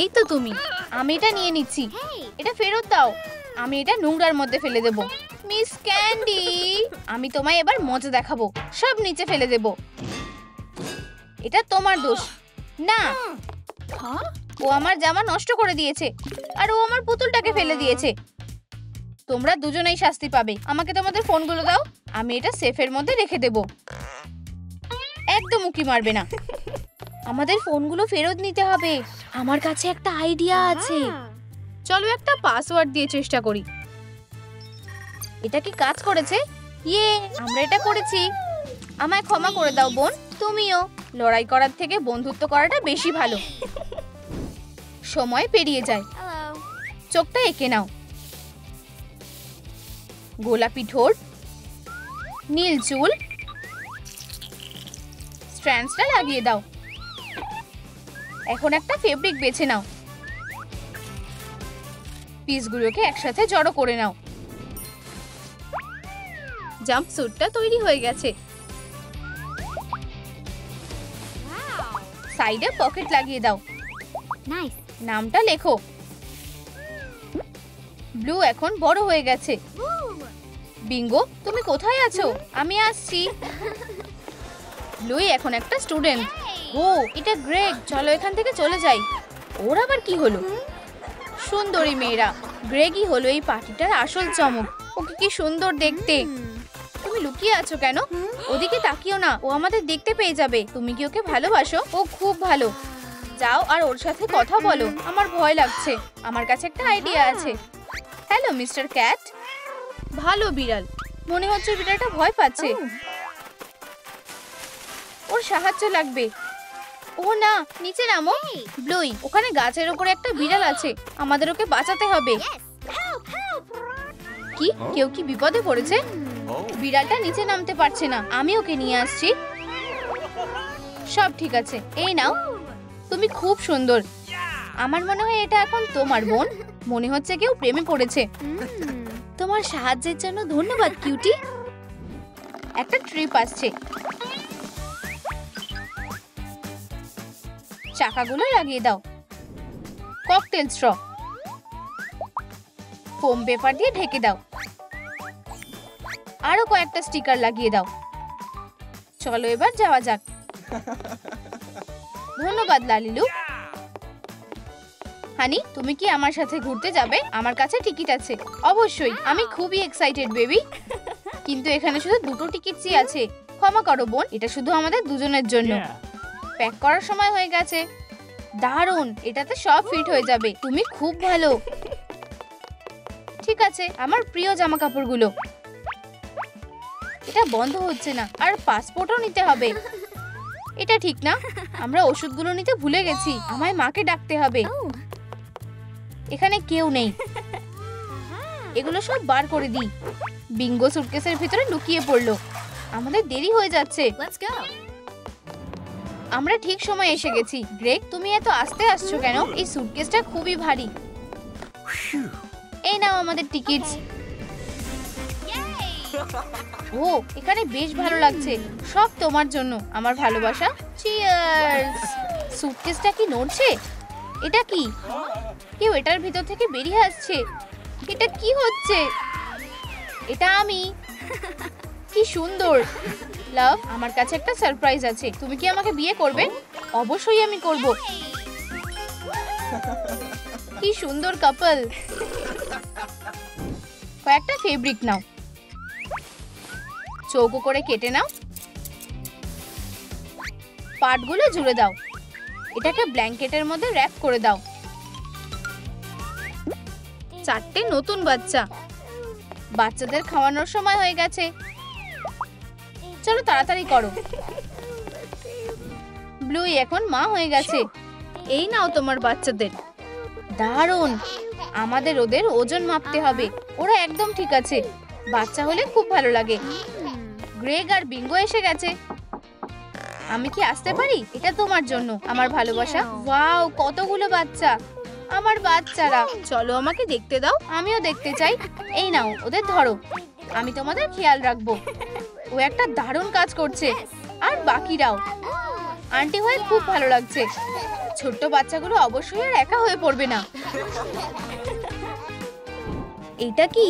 এই তো তুমি। আমি এটা নিয়ে নিচ্ছি। এটা ফেরত দাও। আমি এটা নোংরার মধ্যে ফেলে দেব। মিস ক্যান্ডি, আমি তোমায় এবার মজা দেখাবো। সব নিচে ফেলে দেব। এটা তোমার দোষ না। ও আমার জামা নষ্ট করে দিয়েছে আর ও আমার পুতুলটাকে ফেলে দিয়েছে। তোমরা দুজনেই শাস্তি পাবে। আমাকে তোমাদের ফোনগুলো দাও। আমি এটা সেফের মধ্যে রেখে দেব। একদম উকি মারবে না। আমাদের ফোনগুলো ফেরত নিতে হবে। আমার কাছে একটা আইডিয়া আছে। চলো একটা পাসওয়ার্ড দিয়ে চেষ্টা করি। এটা কি কাজ করেছে? ইয়ে, আমরা এটা করেছি। আমায় ক্ষমা করে দাও বোন। তুমিও। লড়াই করার থেকে বন্ধুত্ব করাটা বেশি ভালো। সময় পেরিয়ে যায়। চোখটা এঁকে নাও। গোলাপি ঠোঁট, নীল চুল। স্ট্র্যান্ডসটা লাগিয়ে দাও। এখন একটা ফেব্রিক বেছে নাও। পিসগুলোকে একসাথে জড়ো করে নাও। জাম্পস্যুটটা তৈরি হয়ে গেছে। সাইডে পকেট লাগিয়ে দাও। নাইস। নামটা লেখো। ব্লু এখন বড় হয়ে গেছে। বিঙ্গো, তুমি কোথায় আছো? আমি আসছি। ব্লুই এখন একটা স্টুডেন্ট। ও, এটা গ্রেগ। চলো এখান থেকে চলে যাই। ওর আবার কি হলো? সুন্দরী মেয়েরা, গ্রেগই হলো এই পার্টিটার আসল চমক। ওকে কি সুন্দর দেখতে। তুমি লুকিয়ে আছো কেন? ওদিকে তাকিও না, ও আমাদের দেখতে পেয়ে যাবে। তুমি কি ওকে ভালোবাসো? ও খুব ভালো। যাও আর ওর সাথে কথা বলো। আমার ভয় লাগছে। আমার কাছে একটা আইডিয়া আছে। Hello mister cat. ভালো বিড়াল। মনে হচ্ছে বিড়ালটা ভয় পাচ্ছে। ওর সাহায্য লাগবে। ও না, নিচে নামো। ব্লুই, ওখানে গাছের উপরে একটা বিড়াল আছে। আমাদের ওকে বাঁচাতে হবে। কি, কেউ কি বিপদে পড়েছে? বিড়ালটা নিচে নামতে পারছে না। আমি ওকে নিয়ে আসছি। সব ঠিক আছে। এই নাও। তুমি খুব সুন্দর। আমার মনে হয় এটা এখন তোমার বোন। মনে হচ্ছে কেউ প্রেমে পড়েছে। তোমার সাহায্যের জন্য ধন্যবাদ কিউটি। একটা ট্রিপ আসছে। চাকাগুলো লাগিয়ে দাও। Cocktail straw. ফোম পেপার দিয়ে ঢেকে দাও। আরো কয়েকটা স্টিকার লাগিয়ে দাও। চলো এবার যাওয়া যাক। ধন্যবাদ লালিলু। হানি, তুমি কি আমার সাথে ঘুরতে যাবে? আমার কাছে টিকিট আছে। অবশ্যই, আমি খুবই এক্সাইটেড বেবি। কিন্তু এখানে শুধু দুটো টিকিটই আছে। ক্ষমা করো বোন, এটা শুধু আমাদের দুজনের জন্য। প্যাক করার সময় হয়ে গেছে। দারুণ, এটাতে সব ফিট হয়ে যাবে। তুমি খুব ভালো। ঠিক আছে, আমার প্রিয় জামা কাপড়গুলো। এটা বন্ধ হচ্ছে না, আর পাসপোর্টও নিতে হবে। এটা ঠিক না, আমরা ওষুধগুলো নিতে ভুলে গেছি। আমায় মাকে ডাকতে হবে। এখানে কেউ নেই, এগুলো সব বার করে দিই। বিঙ্গো সুটকেসের ভিতরে লুকিয়ে পড়লো। আমাদের দেরি হয়ে যাচ্ছে। আমরা ঠিক সময় এসে গেছি। গ্রেগ, তুমি এত আস্তে আসছো কেন? এই সুটকেসটা খুবই ভারী। এই নাও আমাদের টিকিট। ও, এখানে বেশ ভালো লাগছে। সব তোমার জন্য আমার ভালোবাসা। চিয়ার্স। সুটকেসটা কি নড়ছে? এটা কি? কেউ এটার ভিতর থেকে বেরিয়ে আসছে। এটা কি হচ্ছে? এটা আমি। কি সুন্দর। লাভ, আমার কাছে একটা সারপ্রাইজ আছে। তুমি কি আমাকে বিয়ে করবে? অবশ্যই আমি করব। কি সুন্দর কাপল। কয়েকটা ফেব্রিক নাও, চৌকো করে কেটে নাও, পাটগুলো জুড়ে দাও। এটাকে ব্ল্যাঙ্কেটের মধ্যে র‍্যাপ করে দাও। 4টে নতুন বাচ্চা। বাচ্চাদের খাওয়ানোর সময় হয়ে গেছে। চলো তাড়াতাড়ি করো। ব্লুই এখন মা হয়ে গেছে। এই নাও তোমার বাচ্চাদের। দারুণ। আমাদের ওদের ওজন মাপতে হবে। ওরা একদম ঠিক আছে। বাচ্চা হলে খুব ভালো লাগে। গ্রেগ আর বিঙ্গো এসে গেছে। আমি কি আসতে পারি? এটা তোমার জন্য আমার ভালোবাসা। ওয়াও, কতগুলো বাচ্চা। আমার বাচ্চারা। চলো আমাকে দেখতে দাও, আমিও দেখতে চাই। এই নাও, ওদের ধরো। আমি তোমাদের খেয়াল রাখবো। ও একটা দারুণ কাজ করছে। আর বাকিরাও। আন্টি হয়ে খুব ভালো লাগছে। ছোট্ট বাচ্চাগুলো অবশ্যই আর একা হয়ে পড়বে না। এইটা কি?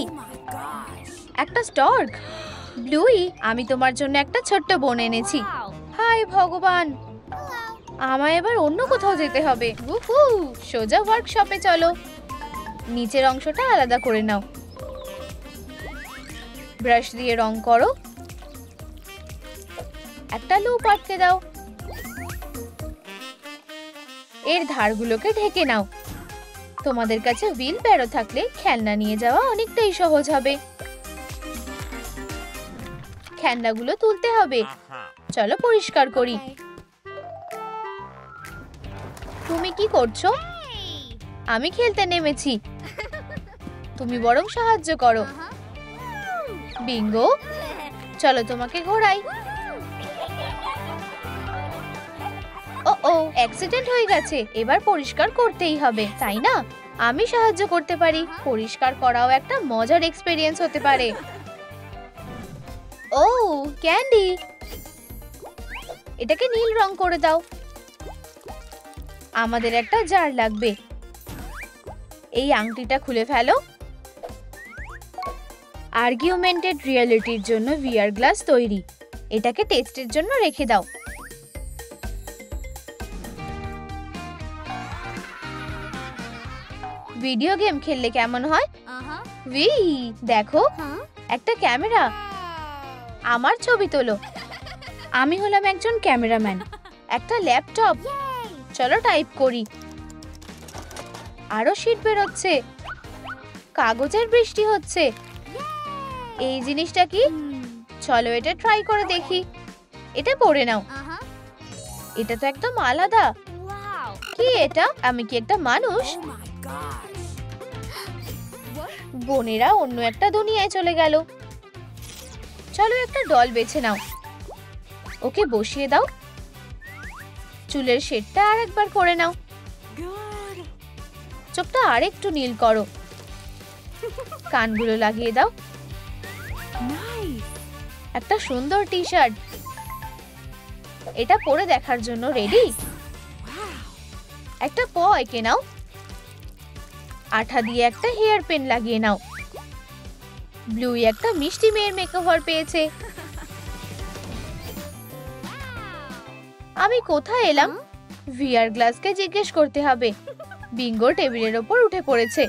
একটা স্টর্ক। ব্লুই, আমি তোমার জন্য একটা ছোট্ট বোন এনেছি। হাই ভগবান, আমায় এবার অন্য কোথাও যেতে হবে। উহু, সোজা ওয়ার্কশপে চলো। নিচের অংশটা আলাদা করে নাও। ব্রাশ দিয়ে রং করো। একটা লুপ আটকে দাও। এর ধারগুলোকে ঢেকে নাও। তোমাদের কাছে হুইল ব্যারো থাকলে খেলনা নিয়ে যাওয়া অনেকটাই সহজ হবে। খেলনাগুলো তুলতে হবে। চলো পরিষ্কার করি। তুমি কি করছো? আমি খেলতে নেমেছি। তুমি বরং সাহায্য করো। বিঙ্গো, চলো তোমাকে ঘোরাই। ও, অ্যাক্সিডেন্ট হয়ে গেছে। এবার পরিষ্কার করতেই হবে, তাই না? আমি সাহায্য করতে পারি। পরিষ্কার করাও একটা মজার এক্সপেরিয়েন্স হতে পারে। ও, ক্যান্ডি। এটাকে নীল রং করে দাও। আমাদের একটা জার লাগবে। এই আংটিটা খুলে ফেলো। আর্গুমেন্টেড রিয়েলিটির জন্য ভিআর গ্লাস তৈরি। এটাকে টেস্টের জন্য রেখে দাও। ভিডিও গেম খেললে কেমন হয়? দেখো, একটা ক্যামেরা। আমার ছবি তোলো। আমি হলাম একজন ক্যামেরাম্যান। একটা ল্যাপটপ। চলো টাইপ করি। আরো শীট বেরোচ্ছে। কাগজের বৃষ্টি হচ্ছে। এই জিনিসটা কি? চলো এটা ট্রাই করে দেখি। এটা পড়ে নাও। এটা তো একদম আলাদা। কি এটা? আমি কি একটা মানুষ? বোনেরা অন্য একটা দুনিয়ায় চলে গেল। চলো একটা ডল বেছে নাও। ওকে বসিয়ে দাও। চুলের শেডটা আরেকবার করে নাও। চোখটা আরেকটু নীল করো। কানগুলো লাগিয়ে দাও। একটা সুন্দর টি শার্ট। এটা পরে দেখার জন্য রেডি? একটা প এঁকে নাও। আঠা দিয়ে একটা হেয়ার পেন লাগিয়ে নাও। ব্লুই একটা মিষ্টি মেয়ের মেকওভার পেয়েছে। আমি কোথায় এলাম? ভিআর গ্লাসকে জিজ্ঞেস করতে হবে। বিঙ্গো টেবিলের ওপর উঠে পড়েছে।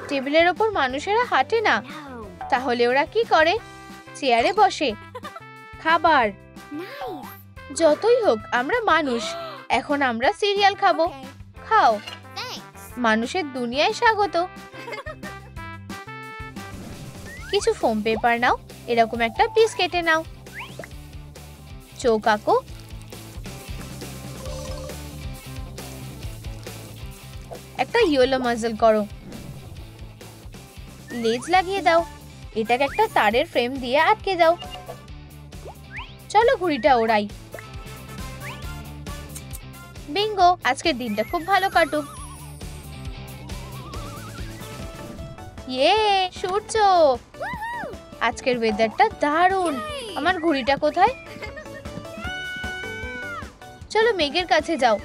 টেবিলের ওপর মানুষেরা হাঁটে না, তাহলে ওরা কি করে? চেয়ারে বসে। খাবার। যতই হোক আমরা মানুষ। এখন আমরা সিরিয়াল খাবো। খাও। মানুষের দুনিয়ায় স্বাগত। কিছু ফোম পেপার নাও, এরকম একটা পিস কেটে নাও। চোখ আঁকো। একটা ইয়েলো মাজল করো। লেজ লাগিয়ে দাও। এটাকে একটা তারের ফ্রেম দিয়ে আটকে দাও। চলো ঘুড়িটা ওড়াই। বিঙ্গো, আজকের দিনটা খুব ভালো কাটুক। ইয়ে, সূর্য! আজকের ওয়েদারটা দারুণ। আমার ঘুড়িটা কোথায়? চলো মেঘের কাছে যাও।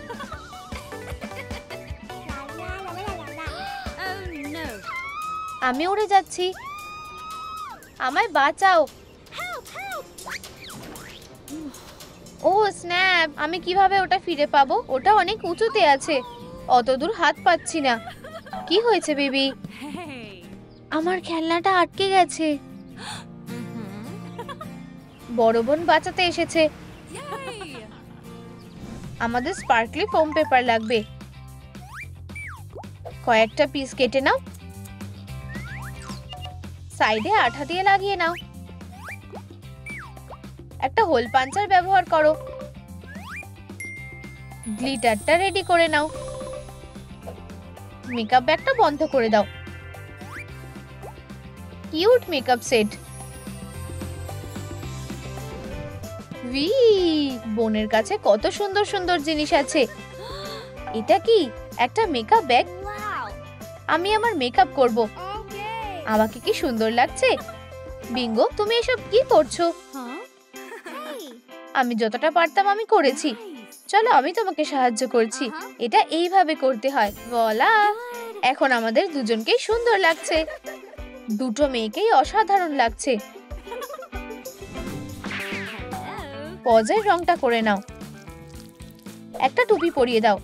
আমি উড়ে যাচ্ছি। আমায় বাঁচাও। ও স্ন্যাপ, আমি কিভাবে ওটা ফিরে পাবো? ওটা অনেক উঁচুতে আছে, অত দূর হাত পাচ্ছি না। কি হয়েছে বেবি? আমার খেলনাটা আটকে গেছে। বড় বোন বাঁচাতে এসেছে। আমাদের স্পার্কলি ফোম পেপার লাগবে। কয়েকটা পিস কেটে নাও। সাইডে আঠা দিয়ে লাগিয়ে নাও। একটা হোল পাঞ্চার ব্যবহার করো। গ্লিটারটা রেডি করে নাও। মেকআপ ব্যাগটা বন্ধ করে দাও। Cute makeup set. বোনের কাছে কত সুন্দর সুন্দর জিনিস আছে। এটা কি? একটা মেকআপ ব্যাগ? আমি আমার মেকআপ করব। আমাকে কি সুন্দর লাগছে। বিঙ্গো, তুমি এসব কি করছো? আমি যতটা পারতাম আমি করেছি। চলো আমি তোমাকে সাহায্য করছি। এটা এইভাবে করতে হয়। ভোলা! এখন আমাদের দুজনকেই সুন্দর লাগছে। দুটো মেয়েকেই অসাধারণ লাগছে। পজের রংটা করে নাও। একটা টুপি পরিয়ে দাও।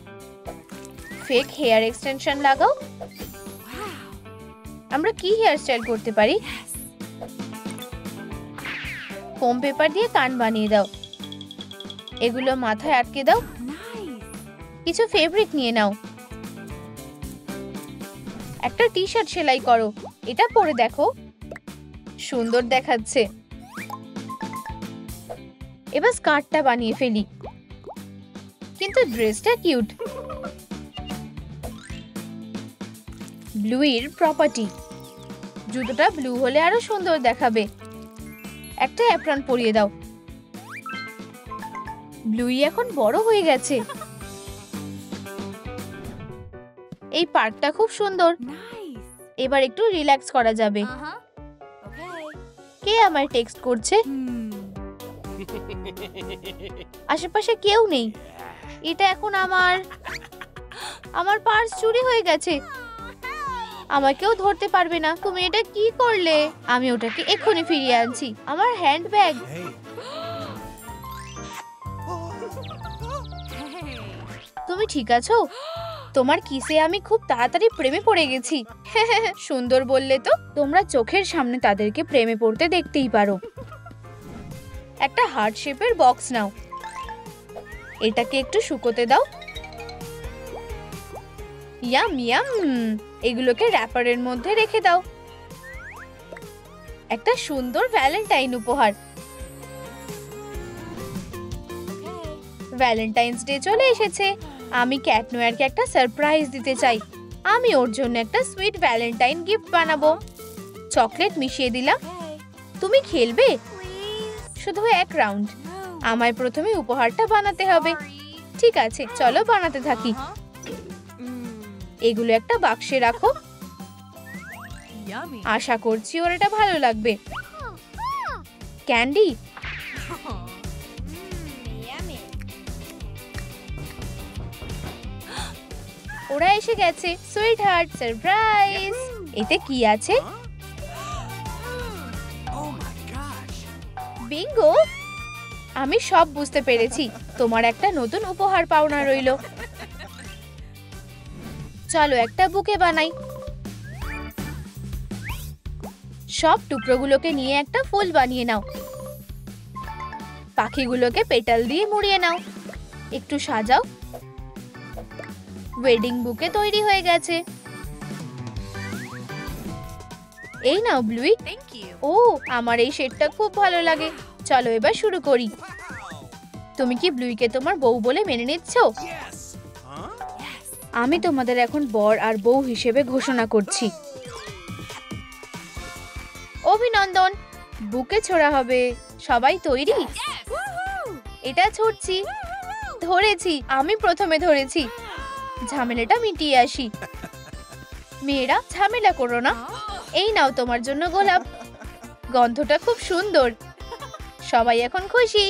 ফেক হেয়ার এক্সটেনশন লাগাও। আমরা কি হেয়ার স্টাইল করতে পারি? ফোম পেপার দিয়ে কান বানিয়ে দাও। এগুলো মাথায় আটকে দাও। কিছু ফেব্রিক নিয়ে নাও। একটা টি শার্ট সেলাই করো। এটা পরে দেখো, সুন্দর দেখাচ্ছে। এবার স্কার্টটা বানিয়ে ফেলি। কিন্তু ড্রেসটা কিউট। ব্লু এর প্রপার্টি। জুতোটা ব্লু হলে আরো সুন্দর দেখাবে। একটা অ্যাপ্রন পরিয়ে দাও। ব্লুই এখন বড় হয়ে গেছে। এই পার্কটা খুব সুন্দর। এবার একটু রিল্যাক্স করা যাবে। কে আমায় টেক্সট করছে? আশেপাশে কেউ নেই। এটা এখন আমার পার্স চুরি হয়ে গেছে। আমাকেও ধরতে পারবে না। তুমি এটা কি করলে? আমি ওটাকে এক্ষুনি ফিরিয়ে আনছি। আমার হ্যান্ডব্যাগ। তুমি ঠিক আছো? তোমার কিসে আমি খুব তাড়াতাড়ি প্রেমে পড়ে গেছি। সুন্দর বললে তো। তোমরা চোখের সামনে তাদেরকে প্রেমে পড়তে দেখতেই পারো। একটা হার্ট শেপের বক্স নাও। এটাকে একটু শুকোতে দাও। Yam yam. এগুলোকে র্যাপারের মধ্যে রেখে দাও। একটা সুন্দর ভ্যালেন্টাইন উপহার। ভ্যালেন্টাইন্স ডে চলে এসেছে। আমি ক্যাট নোয়ারকে একটা সারপ্রাইজ দিতে চাই। আমি ওর জন্য একটা সুইট ভ্যালেন্টাইন গিফট বানাবো। চকলেট মিশিয়ে দিলাম। তুমি খেলবে? শুধু এক রাউন্ড। আমায় প্রথমে উপহারটা বানাতে হবে। ঠিক আছে, চলো বানাতে থাকি। এগুলো একটা বাক্সে রাখো। আশা করছি ওর এটা ভালো লাগবে। ক্যান্ডি। ওরা এসে গেছে। Sweet heart surprise. এতে কি আছে? বিঙ্গো, আমি সব বুঝতে পেরেছি। তোমার একটা নতুন উপহার পাওনা রইলো। চলো একটা বুকে বানাই। সব টুকরোগুলোকে নিয়ে একটা ফুল বানিয়ে নাও। পাখিগুলোকে পেটাল দিয়ে মুড়িয়ে নাও। একটু সাজাও। ওয়েডিং বুকে তৈরি হয়ে গেছে। এই নাও ব্লুই। ও, আমার এই শেডটা খুব ভালো লাগে। চলো এবার শুরু করি। তুমি কি ব্লুইকে তোমার বউ বলে মেনে নিচ্ছ? আমি তোমাদের এখন বর আর বউ হিসেবে ঘোষণা করছি। অভিনন্দন। বুকে ছোড়া হবে। সবাই তৈরি? এটা ছুটছি। ধরেছি, আমি প্রথমে ধরেছি। ঝামেলাটা মিটিয়ে আসি। মেয়েরা ঝামেলা করো না। এই নাও তোমার জন্য গোলাপ। গন্ধটা খুব সুন্দর। সবাই এখন খুশি।